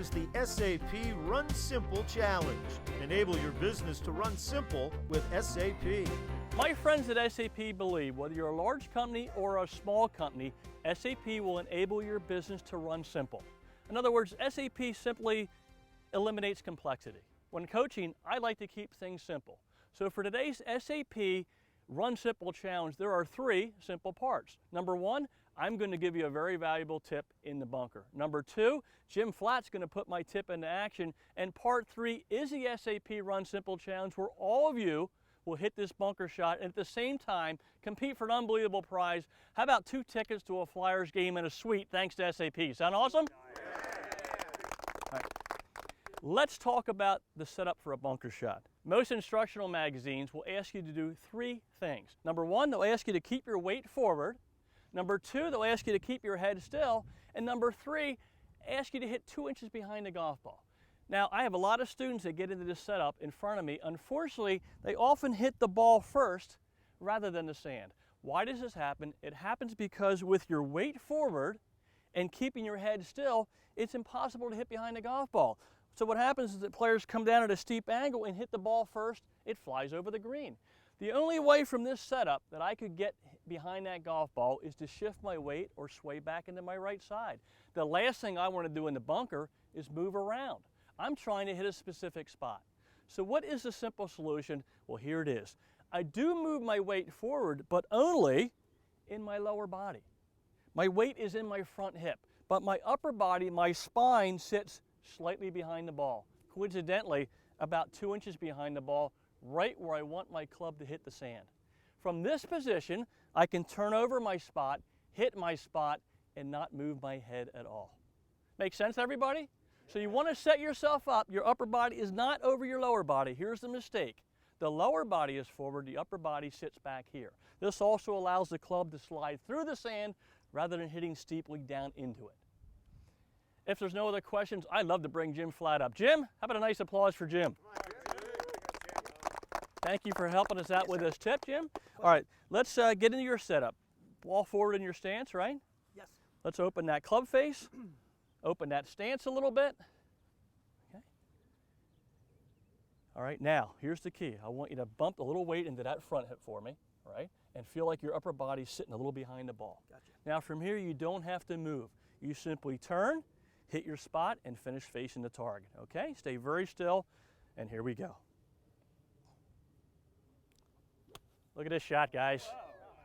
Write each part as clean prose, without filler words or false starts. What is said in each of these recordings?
is the SAP Run Simple Challenge. Enable your business to run simple with SAP. My friends at SAP believe whether you're a large company or a small company, SAP will enable your business to run simple. In other words, SAP simply eliminates complexity. When coaching, I like to keep things simple. So for today's SAP Run Simple Challenge, there are 3 simple parts. Number 1, I'm going to give you a very valuable tip in the bunker. Number 2, Jim Flatt's going to put my tip into action. And part 3 is the SAP Run Simple Challenge, where all of you will hit this bunker shot and at the same time compete for an unbelievable prize. How about 2 tickets to a Flyers game and a suite thanks to SAP? Sound awesome? All right. Let's talk about the setup for a bunker shot. Most instructional magazines will ask you to do 3 things. Number 1, they'll ask you to keep your weight forward. Number 2, they'll ask you to keep your head still. And number 3, ask you to hit 2 inches behind the golf ball. Now, I have a lot of students that get into this setup in front of me. Unfortunately, they often hit the ball first rather than the sand. Why does this happen? It happens because with your weight forward and keeping your head still, it's impossible to hit behind the golf ball. So what happens is that players come down at a steep angle and hit the ball first, it flies over the green. The only way from this setup that I could get behind that golf ball is to shift my weight or sway back into my right side. The last thing I want to do in the bunker is move around. I'm trying to hit a specific spot. So what is the simple solution? Well, here it is. I do move my weight forward, but only in my lower body. My weight is in my front hip, but my upper body, my spine sits slightly behind the ball. Coincidentally, about 2 inches behind the ball, right where I want my club to hit the sand. From this position, I can turn over my spot, hit my spot, and not move my head at all. Make sense, everybody? So you want to set yourself up. Your upper body is not over your lower body. Here's the mistake. The lower body is forward, the upper body sits back here. This also allows the club to slide through the sand rather than hitting steeply down into it. If there's no other questions, I'd love to bring Jim Flatt up. Jim, how about a nice applause for Jim? Thank you for helping us out with this tip, Jim. All right, let's get into your setup. Ball forward in your stance, right? Yes. Let's open that club face. Open that stance a little bit. Okay. All right, now, here's the key. I want you to bump a little weight into that front hip for me, all right? And feel like your upper body's sitting a little behind the ball. Gotcha. Now, from here, you don't have to move. You simply turn, hit your spot, and finish facing the target, okay? Stay very still, and here we go. Look at this shot, guys.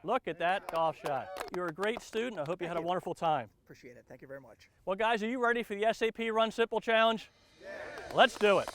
Look at that golf shot. You're a great student. I hope you had a wonderful time. Appreciate it. Thank you very much. Well, guys, are you ready for the SAP Run Simple Challenge? Yeah. Let's do it.